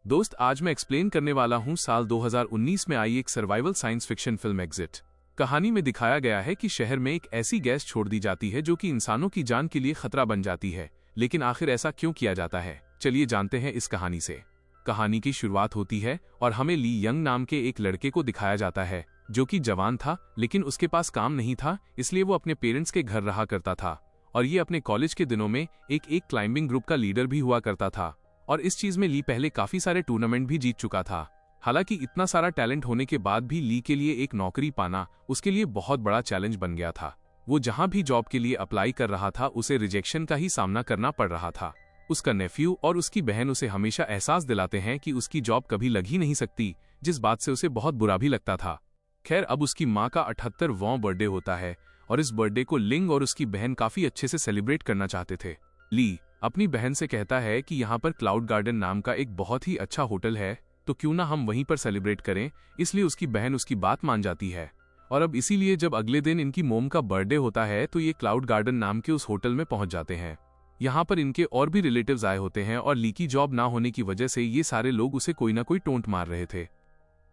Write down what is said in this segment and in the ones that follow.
दोस्त, आज मैं एक्सप्लेन करने वाला हूं साल 2019 में आई एक survival science fiction film exit. कहानी में दिखाया गया है कि शहर में एक ऐसी गैस छोड़ दी जाती है जो कि इंसानों की जान के लिए खतरा बन जाती है। लेकिन आखिर ऐसा क्यों किया जाता है, चलिए जानते हैं इस कहानी से। कहानी की शुरुआत होती है और हमें ली यंग नाम के एक लड़के को दिखाया जाता है जो कि जवान था, लेकिन उसके पास काम नहीं था, इसलिए वो अपने पेरेंट्स के घर रहा करता था। और ये अपने कॉलेज के दिनों में एक क्लाइंबिंग ग्रुप का लीडर भी हुआ करता था। और इस चीज में ली पहले काफी सारे टूर्नामेंट भी जीत चुका था। हालांकि इतना सारा टैलेंट होने के बाद भी ली के लिए एक नौकरी पाना उसके लिए बहुत बड़ा चैलेंज बन गया था। वो जहां भी जॉब के लिए अप्लाई कर रहा था उसे रिजेक्शन का ही सामना करना पड़ रहा था। उसका नेफ्यू और उसकी बहन उसे हमेशा एहसास दिलाते हैं कि उसकी जॉब कभी लग ही नहीं सकती, जिस बात से उसे बहुत बुरा भी लगता था। खैर, अब उसकी माँ का 78वां बर्थडे होता है और इस बर्थडे को लिंग और उसकी बहन काफी अच्छे से सेलिब्रेट करना चाहते थे। ली अपनी बहन से कहता है कि यहाँ पर क्लाउड गार्डन नाम का एक बहुत ही अच्छा होटल है, तो क्यों ना हम वहीं पर सेलिब्रेट करें। इसलिए उसकी बहन उसकी बात मान जाती है। और अब इसीलिए जब अगले दिन इनकी मोम का बर्थडे होता है तो ये क्लाउड गार्डन नाम के उस होटल में पहुंच जाते हैं। यहाँ पर इनके और भी रिलेटिव्स आए होते हैं और ली की जॉब ना होने की वजह से ये सारे लोग उसे कोई ना कोई टोंट मार रहे थे।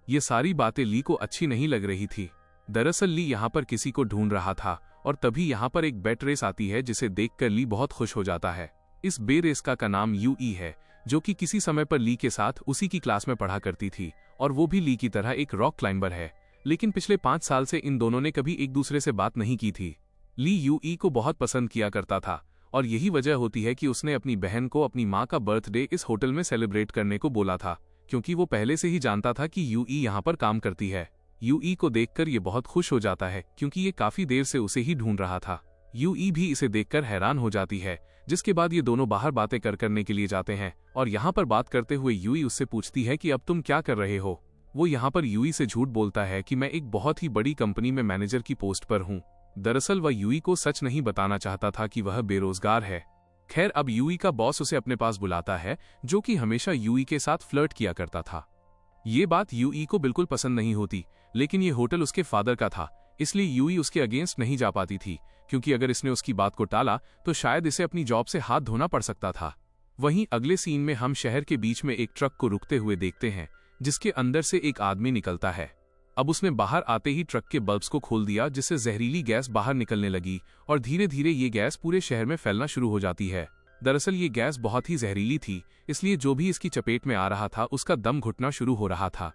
ये सारी बातें ली को अच्छी नहीं लग रही थी। दरअसल ली यहाँ पर किसी को ढूंढ रहा था और तभी यहाँ पर एक बेट रेस आती है जिसे देखकर ली बहुत खुश हो जाता है। इस बे रेस का नाम यूई है, जो कि किसी समय पर ली के साथ उसी की क्लास में पढ़ा करती थी और वो भी ली की तरह एक रॉक क्लाइंबर है। लेकिन पिछले 5 साल से इन दोनों ने कभी एक दूसरे से बात नहीं की थी। ली यूई को बहुत पसंद किया करता था और यही वजह होती है कि उसने अपनी बहन को अपनी माँ का बर्थडे इस होटल में सेलिब्रेट करने को बोला था, क्योंकि वो पहले से ही जानता था कि यूई यहाँ पर काम करती है। यूई को देखकर ये बहुत खुश हो जाता है क्योंकि ये काफी देर से उसे ही ढूंढ रहा था। यूई भी इसे देखकर हैरान हो जाती है, जिसके बाद ये दोनों बाहर बातें करने के लिए जाते हैं। और यहाँ पर बात करते हुए यूई उससे पूछती है कि अब तुम क्या कर रहे हो। वो यहाँ पर यूई से झूठ बोलता है कि मैं एक बहुत ही बड़ी कंपनी में मैनेजर की पोस्ट पर हूँ। दरअसल वह यूई को सच नहीं बताना चाहता था कि वह बेरोजगार है। खैर, अब यूई का बॉस उसे अपने पास बुलाता है, जो कि हमेशा यूई के साथ फ्लर्ट किया करता था। ये बात यूई को बिल्कुल पसंद नहीं होती, लेकिन ये होटल उसके फादर का था, इसलिए यूई उसके अगेंस्ट नहीं जा पाती थी, क्योंकि अगर इसने उसकी बात को टाला तो शायद इसे अपनी जॉब से हाथ धोना पड़ सकता था। वहीं अगले सीन में हम शहर के बीच में एक ट्रक को रुकते हुए देखते हैं, जिसके अंदर से एक आदमी निकलता है। अब उसने बाहर आते ही ट्रक के बल्ब्स को खोल दिया, जिससे जहरीली गैस बाहर निकलने लगी और धीरे धीरे ये गैस पूरे शहर में फैलना शुरू हो जाती है। दरअसल ये गैस बहुत ही जहरीली थी, इसलिए जो भी इसकी चपेट में आ रहा था उसका दम घुटना शुरू हो रहा था।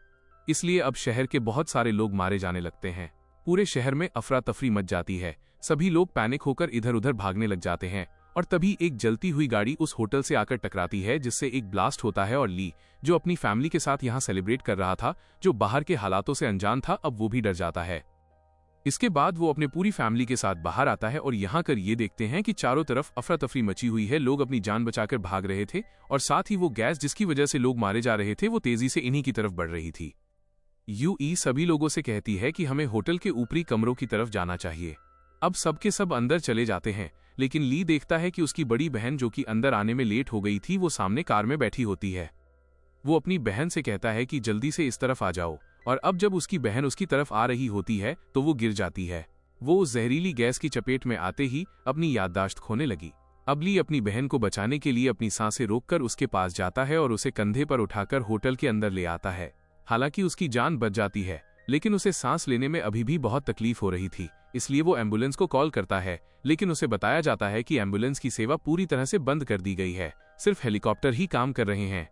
इसलिए अब शहर के बहुत सारे लोग मारे जाने लगते हैं। पूरे शहर में अफरा तफरी मच जाती है। सभी लोग पैनिक होकर इधर उधर भागने लग जाते हैं और तभी एक जलती हुई गाड़ी उस होटल से आकर टकराती है, जिससे एक ब्लास्ट होता है और ली, जो अपनी फैमिली के साथ यहाँ सेलिब्रेट कर रहा था, जो बाहर के हालातों से अनजान था, अब वो भी डर जाता है। इसके बाद वो अपने पूरी फैमिली के साथ बाहर आता है और यहाँ कर ये देखते हैं कि चारों तरफ अफरा तफरी मची हुई है। लोग अपनी जान बचाकर भाग रहे थे और साथ ही वो गैस जिसकी वजह से लोग मारे जा रहे थे वो तेजी से इन्हीं की तरफ बढ़ रही थी। यूई सभी लोगों से कहती है कि हमें होटल के ऊपरी कमरों की तरफ जाना चाहिए। अब सबके सब अंदर चले जाते हैं, लेकिन ली देखता है कि उसकी बड़ी बहन, जो कि अंदर आने में लेट हो गई थी, वो सामने कार में बैठी होती है। वो अपनी बहन से कहता है कि जल्दी से इस तरफ आ जाओ, और अब जब उसकी बहन उसकी तरफ आ रही होती है तो वो गिर जाती है। वो उस जहरीली गैस की चपेट में आते ही अपनी याददाश्त खोने लगी। अब ली अपनी बहन को बचाने के लिए अपनी सांसें रोककर उसके पास जाता है और उसे कंधे पर उठाकर होटल के अंदर ले आता है। हालांकि उसकी जान बच जाती है, लेकिन उसे सांस लेने में अभी भी बहुत तकलीफ हो रही थी, इसलिए वो एम्बुलेंस को कॉल करता है। लेकिन उसे बताया जाता है कि एम्बुलेंस की सेवा पूरी तरह से बंद कर दी गई है, सिर्फ हेलीकॉप्टर ही काम कर रहे हैं।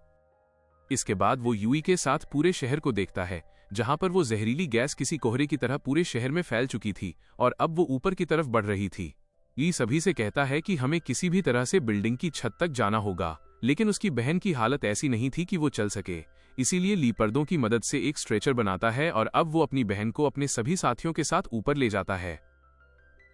इसके बाद वो यूई के साथ पूरे शहर को देखता है, जहां पर वो जहरीली गैस किसी कोहरे की तरह पूरे शहर में फैल चुकी थी और अब वो ऊपर की तरफ बढ़ रही थी। ली सभी से कहता है कि हमें किसी भी तरह से बिल्डिंग की छत तक जाना होगा, लेकिन उसकी बहन की हालत ऐसी नहीं थी कि वो चल सके। इसीलिए ली पर्दों की मदद से एक स्ट्रेचर बनाता है और अब वो अपनी बहन को अपने सभी साथियों के साथ ऊपर ले जाता है।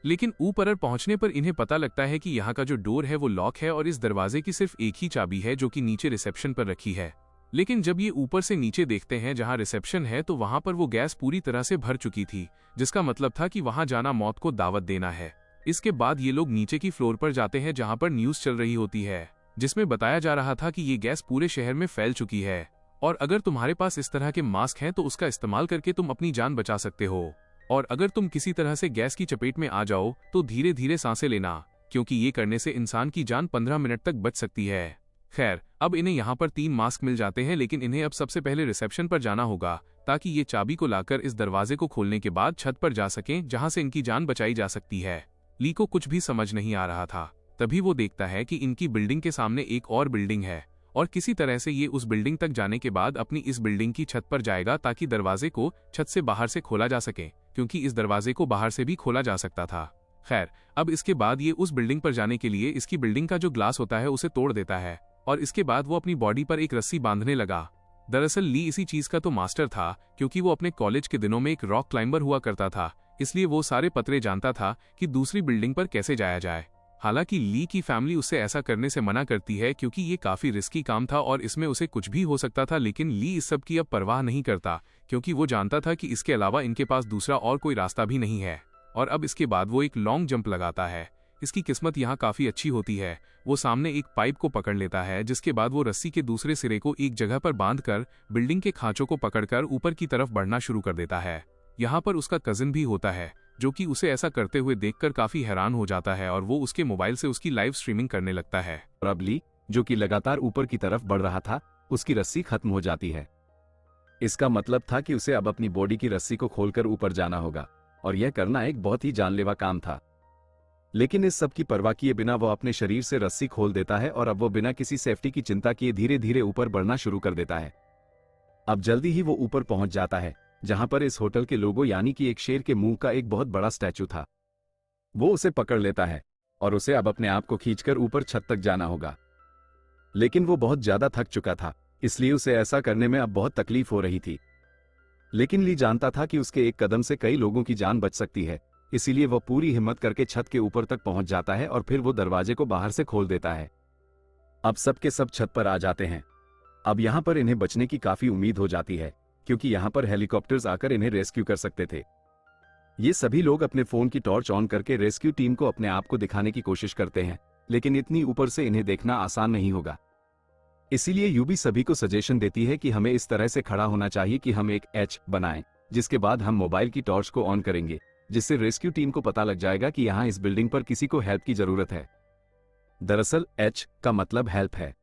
लेकिन ऊपर पहुंचने पर इन्हें पता लगता है कि यहाँ का जो डोर है वो लॉक है और इस दरवाजे की सिर्फ एक ही चाबी है, जो कि नीचे रिसेप्शन पर रखी है। लेकिन जब ये ऊपर से नीचे देखते हैं जहां रिसेप्शन है, तो वहां पर वो गैस पूरी तरह से भर चुकी थी, जिसका मतलब था कि वहां जाना मौत को दावत देना है। इसके बाद ये लोग नीचे की फ्लोर पर जाते हैं, जहां पर न्यूज चल रही होती है, जिसमें बताया जा रहा था कि ये गैस पूरे शहर में फैल चुकी है और अगर तुम्हारे पास इस तरह के मास्क हैं तो उसका इस्तेमाल करके तुम अपनी जान बचा सकते हो। और अगर तुम किसी तरह से गैस की चपेट में आ जाओ तो धीरे धीरे सांसें लेना, क्योंकि ये करने से इंसान की जान 15 मिनट तक बच सकती है। खैर, अब इन्हें यहाँ पर 3 मास्क मिल जाते हैं, लेकिन इन्हें अब सबसे पहले रिसेप्शन पर जाना होगा ताकि ये चाबी को लाकर इस दरवाजे को खोलने के बाद छत पर जा सकें, जहां से इनकी जान बचाई जा सकती है। ली को कुछ भी समझ नहीं आ रहा था। तभी वो देखता है कि इनकी बिल्डिंग के सामने एक और बिल्डिंग है और किसी तरह से ये उस बिल्डिंग तक जाने के बाद अपनी इस बिल्डिंग की छत पर जाएगा ताकि दरवाजे को छत से बाहर से खोला जा सके, क्योंकि इस दरवाजे को बाहर से भी खोला जा सकता था। खैर, अब इसके बाद ये उस बिल्डिंग पर जाने के लिए इसकी बिल्डिंग का जो ग्लास होता है उसे तोड़ देता है और इसके बाद वो अपनी बॉडी पर एक रस्सी बांधने लगा। दरअसल ली इसी चीज का तो मास्टर था, क्योंकि वो अपने कॉलेज के दिनों में एक रॉक क्लाइंबर हुआ करता था, इसलिए वो सारे पतरे जानता था कि दूसरी बिल्डिंग पर कैसे जाया जाए। हालांकि ली की फैमिली उससे ऐसा करने से मना करती है क्योंकि ये काफी रिस्की काम था और इसमें उसे कुछ भी हो सकता था, लेकिन ली इस सब की अब परवाह नहीं करता क्योंकि वो जानता था कि इसके अलावा इनके पास दूसरा और कोई रास्ता भी नहीं है। और अब इसके बाद वो एक लॉन्ग जंप लगाता है। इसकी किस्मत यहाँ काफी अच्छी होती है। वो सामने एक पाइप को पकड़ लेता है, जिसके बाद वो रस्सी के दूसरे सिरे को एक जगह पर बांधकर बिल्डिंग के खांचों को पकड़कर ऊपर की तरफ बढ़ना शुरू कर देता है। यहाँ पर उसका कजिन भी होता है, जो कि उसे ऐसा करते हुए देखकर काफी हैरान हो जाता है और वो उसके मोबाइल से उसकी लाइव स्ट्रीमिंग करने लगता है। और अब ली, जो कि लगातार ऊपर की तरफ बढ़ रहा था, उसकी रस्सी खत्म हो जाती है। इसका मतलब था कि उसे अब अपनी बॉडी की रस्सी को खोलकर ऊपर जाना होगा और यह करना एक बहुत ही जानलेवा काम था। लेकिन इस सब की परवाह किए बिना वो अपने शरीर से रस्सी खोल देता है और अब वो बिना किसी सेफ्टी की चिंता किए धीरे धीरे ऊपर बढ़ना शुरू कर देता है। अब जल्दी ही वो ऊपर पहुंच जाता है, जहां पर इस होटल के लोगो यानी कि एक शेर के मुंह का एक बहुत बड़ा स्टैचू था। वो उसे पकड़ लेता है और उसे अब अपने आप को खींचकर ऊपर छत तक जाना होगा। लेकिन वो बहुत ज्यादा थक चुका था, इसलिए उसे ऐसा करने में अब बहुत तकलीफ हो रही थी। लेकिन ली जानता था कि उसके एक कदम से कई लोगों की जान बच सकती है, इसीलिए वह पूरी हिम्मत करके छत के ऊपर तक पहुंच जाता है और फिर वो दरवाजे को बाहर से खोल देता है। अब सबके सब छत पर आ जाते हैं। अब यहां पर इन्हें बचने की काफी उम्मीद हो जाती है, क्योंकि यहां पर हेलीकॉप्टर्स आकर इन्हें रेस्क्यू कर सकते थे। ये सभी लोग अपने फोन की टॉर्च ऑन करके रेस्क्यू टीम को अपने आप को दिखाने की कोशिश करते हैं, लेकिन इतनी ऊपर से इन्हें देखना आसान नहीं होगा। इसीलिए यूबी सभी को सजेशन देती है कि हमें इस तरह से खड़ा होना चाहिए कि हम एक एच बनाएं, जिसके बाद हम मोबाइल की टॉर्च को ऑन करेंगे, जिससे रेस्क्यू टीम को पता लग जाएगा कि यहाँ इस बिल्डिंग पर किसी को हेल्प की जरूरत है। दरअसल एच का मतलब हेल्प है,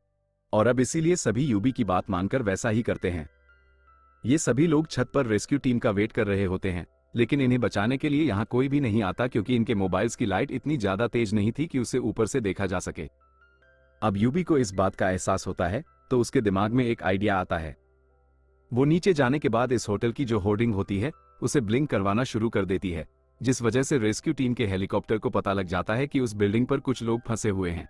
और अब इसीलिए सभी यूबी की बात मानकर वैसा ही करते हैं। ये सभी लोग छत पर रेस्क्यू टीम का वेट कर रहे होते हैं, लेकिन इन्हें बचाने के लिए यहाँ कोई भी नहीं आता, क्योंकि इनके मोबाइल्स की लाइट इतनी ज्यादा तेज नहीं थी कि उसे ऊपर से देखा जा सके। अब यूबी को इस बात का एहसास होता है, तो उसके दिमाग में एक आइडिया आता है। वो नीचे जाने के बाद इस होटल की जो होर्डिंग होती है उसे ब्लिंक करवाना शुरू कर देती है, जिस वजह से रेस्क्यू टीम के हेलीकॉप्टर को पता लग जाता है कि उस बिल्डिंग पर कुछ लोग फंसे हुए हैं,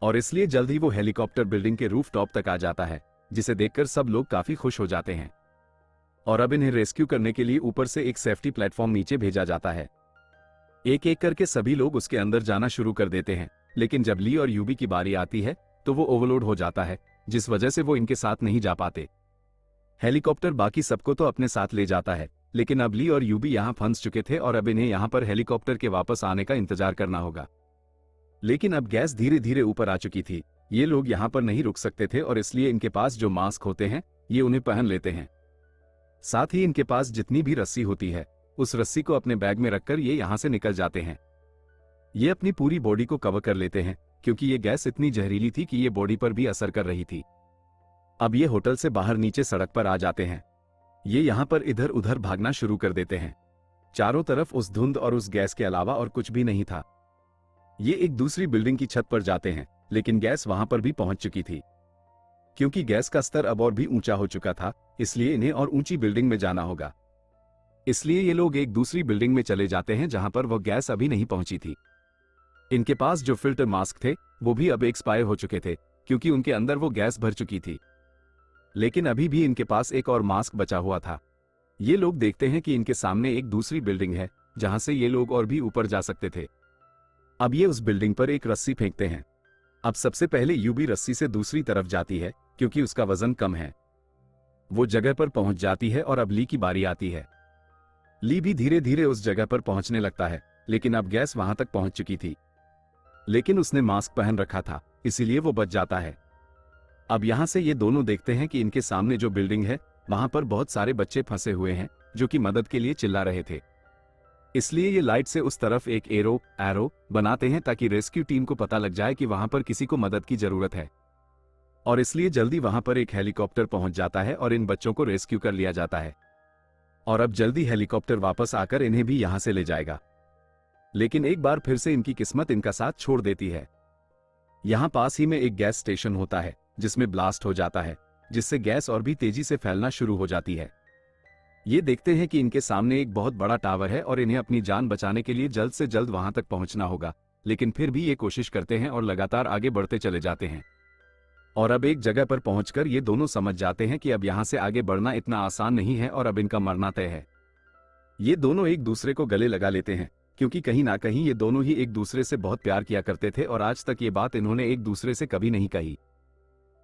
और इसलिए जल्द ही वो हेलीकॉप्टर बिल्डिंग के रूफ टॉप तक आ जाता है, जिसे देखकर सब लोग काफी खुश हो जाते हैं। और अब इन्हें रेस्क्यू करने के लिए ऊपर से एक सेफ्टी प्लेटफॉर्म नीचे भेजा जाता है। एक एक करके सभी लोग उसके अंदर जाना शुरू कर देते हैं, लेकिन जब ली और यूबी की बारी आती है तो वो ओवरलोड हो जाता है, जिस वजह से वो इनके साथ नहीं जा पाते। हेलीकॉप्टर बाकी सबको तो अपने साथ ले जाता है, लेकिन अब ली और यूबी यहाँ फंस चुके थे और अब इन्हें यहाँ पर हेलीकॉप्टर के वापस आने का इंतजार करना होगा। लेकिन अब गैस धीरे धीरे ऊपर आ चुकी थी। ये लोग यहाँ पर नहीं रुक सकते थे और इसलिए इनके पास जो मास्क होते हैं ये उन्हें पहन लेते हैं। साथ ही इनके पास जितनी भी रस्सी होती है उस रस्सी को अपने बैग में रखकर ये यहाँ से निकल जाते हैं। ये अपनी पूरी बॉडी को कवर कर लेते हैं, क्योंकि ये गैस इतनी जहरीली थी कि ये बॉडी पर भी असर कर रही थी। अब ये होटल से बाहर नीचे सड़क पर आ जाते हैं। ये यहाँ पर इधर उधर भागना शुरू कर देते हैं। चारों तरफ उस धुंध और उस गैस के अलावा और कुछ भी नहीं था। ये एक दूसरी बिल्डिंग की छत पर जाते हैं, लेकिन गैस वहां पर भी पहुंच चुकी थी। क्योंकि गैस का स्तर अब और भी ऊंचा हो चुका था, इसलिए इन्हें और ऊंची बिल्डिंग में जाना होगा। इसलिए ये लोग एक दूसरी बिल्डिंग में चले जाते हैं जहां पर वो गैस अभी नहीं पहुंची थी। इनके पास जो फिल्टर मास्क थे वो भी अब एक्सपायर हो चुके थे, क्योंकि उनके अंदर वो गैस भर चुकी थी। लेकिन अभी भी इनके पास एक और मास्क बचा हुआ था। ये लोग देखते हैं कि इनके सामने एक दूसरी बिल्डिंग है जहां से ये लोग और भी ऊपर जा सकते थे। अब ये उस बिल्डिंग पर एक रस्सी फेंकते हैं। अब सबसे पहले यूबी रस्सी से दूसरी तरफ जाती है, क्योंकि उसका वजन कम है। वो जगह पर पहुंच जाती है और अब ली की बारी आती है। ली भी धीरे धीरे उस जगह पर पहुंचने लगता है, लेकिन अब गैस वहां तक पहुंच चुकी थी। लेकिन उसने मास्क पहन रखा था, इसीलिए वो बच जाता है। अब यहां से ये दोनों देखते हैं कि इनके सामने जो बिल्डिंग है वहां पर बहुत सारे बच्चे फंसे हुए हैं जो कि मदद के लिए चिल्ला रहे थे। इसलिए ये लाइट से उस तरफ एक एरो बनाते हैं ताकि रेस्क्यू टीम को पता लग जाए कि वहां पर किसी को मदद की जरूरत है। और इसलिए जल्दी वहां पर एक हेलीकॉप्टर पहुंच जाता है और इन बच्चों को रेस्क्यू कर लिया जाता है। और अब जल्दी हेलीकॉप्टर वापस आकर इन्हें भी यहां से ले जाएगा। लेकिन एक बार फिर से इनकी किस्मत इनका साथ छोड़ देती है। यहां पास ही में एक गैस स्टेशन होता है जिसमें ब्लास्ट हो जाता है, जिससे गैस और भी तेजी से फैलना शुरू हो जाती है। ये देखते हैं कि इनके सामने एक बहुत बड़ा टावर है और इन्हें अपनी जान बचाने के लिए जल्द से जल्द वहां तक पहुंचना होगा, लेकिन फिर भी ये कोशिश करते हैं और लगातार आगे बढ़ते चले जाते हैं। और अब एक जगह पर पहुंचकर ये दोनों समझ जाते हैं कि अब यहां से आगे बढ़ना इतना आसान नहीं है और अब इनका मरना तय है। ये दोनों एक दूसरे को गले लगा लेते हैं, क्योंकि कहीं ना कहीं ये दोनों ही एक दूसरे से बहुत प्यार किया करते थे और आज तक ये बात इन्होंने एक दूसरे से कभी नहीं कही।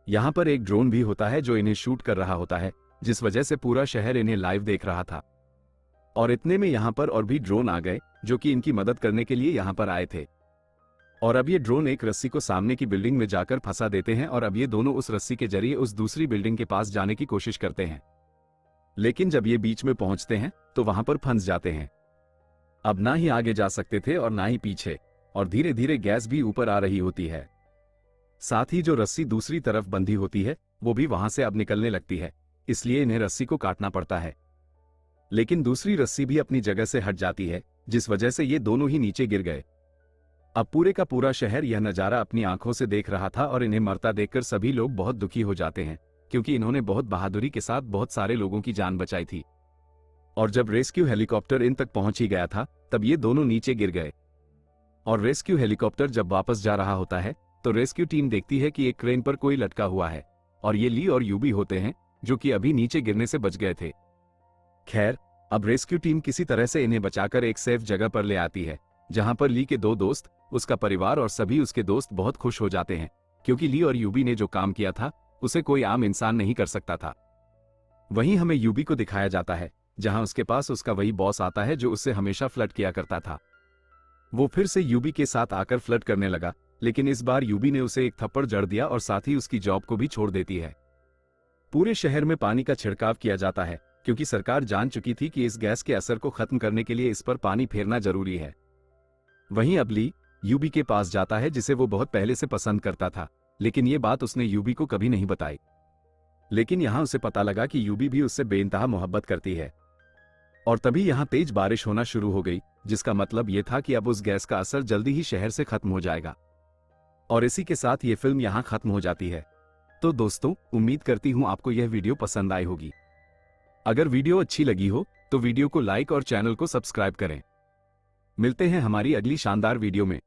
यहां पर एक ड्रोन भी होता है जो इन्हें शूट कर रहा होता है, जिस वजह से पूरा शहर इन्हें लाइव देख रहा था। और इतने में यहां पर और भी ड्रोन आ गए जो कि इनकी मदद करने के लिए यहां पर आए थे। और अब ये ड्रोन एक रस्सी को सामने की बिल्डिंग में जाकर फंसा देते हैं और अब ये दोनों उस रस्सी के जरिए उस दूसरी बिल्डिंग के पास जाने की कोशिश करते हैं। लेकिन जब ये बीच में पहुंचते हैं तो वहां पर फंस जाते हैं। अब ना ही आगे जा सकते थे और ना ही पीछे, और धीरे धीरे गैस भी ऊपर आ रही होती है। साथ ही जो रस्सी दूसरी तरफ बंधी होती है वो भी वहां से अब निकलने लगती है, इसलिए इन्हें रस्सी को काटना पड़ता है। लेकिन दूसरी रस्सी भी अपनी जगह से हट जाती है, जिस वजह से ये दोनों ही नीचे गिर गए। अब पूरे का पूरा शहर यह नजारा अपनी आंखों से देख रहा था और इन्हें मरता देखकर सभी लोग बहुत दुखी हो जाते हैं, क्योंकि इन्होंने बहुत बहादुरी के साथ बहुत सारे लोगों की जान बचाई थी। और जब रेस्क्यू हेलीकॉप्टर इन तक पहुंच ही गया था तब ये दोनों नीचे गिर गए। और रेस्क्यू हेलीकॉप्टर जब वापस जा रहा होता है तो रेस्क्यू टीम देखती है कि एक क्रेन पर कोई लटका हुआ है, और ये ली और यूबी होते हैं जो कि अभी नीचे गिरने से बच गए थे। खैर, अब रेस्क्यू टीम किसी तरह से इन्हें बचाकर एक सेफ जगह पर ले आती है, जहां पर ली के दो दोस्त, उसका परिवार और सभी उसके दोस्त बहुत खुश हो जाते हैं, क्योंकि ली और यूबी ने जो काम किया था उसे कोई आम इंसान नहीं कर सकता था। वहीं हमें यूबी को दिखाया जाता है जहां उसके पास उसका वही बॉस आता है जो उससे हमेशा फ्लर्ट किया करता था। वो फिर से यूबी के साथ आकर फ्लर्ट करने लगा, लेकिन इस बार यूबी ने उसे एक थप्पड़ जड़ दिया और साथ ही उसकी जॉब को भी छोड़ देती है। पूरे शहर में पानी का छिड़काव किया जाता है, क्योंकि सरकार जान चुकी थी कि इस गैस के असर को खत्म करने के लिए इस पर पानी फेरना जरूरी है। वहीं अब ली यूबी के पास जाता है जिसे वो बहुत पहले से पसंद करता था, लेकिन ये बात उसने यूबी को कभी नहीं बताई। लेकिन यहां उसे पता लगा कि यूबी भी उससे बेइंतहा मोहब्बत करती है। और तभी यहां तेज बारिश होना शुरू हो गई, जिसका मतलब यह था कि अब उस गैस का असर जल्दी ही शहर से खत्म हो जाएगा। और इसी के साथ ये फिल्म यहां खत्म हो जाती है। तो दोस्तों, उम्मीद करती हूं आपको यह वीडियो पसंद आई होगी। अगर वीडियो अच्छी लगी हो तो वीडियो को लाइक और चैनल को सब्सक्राइब करें। मिलते हैं हमारी अगली शानदार वीडियो में।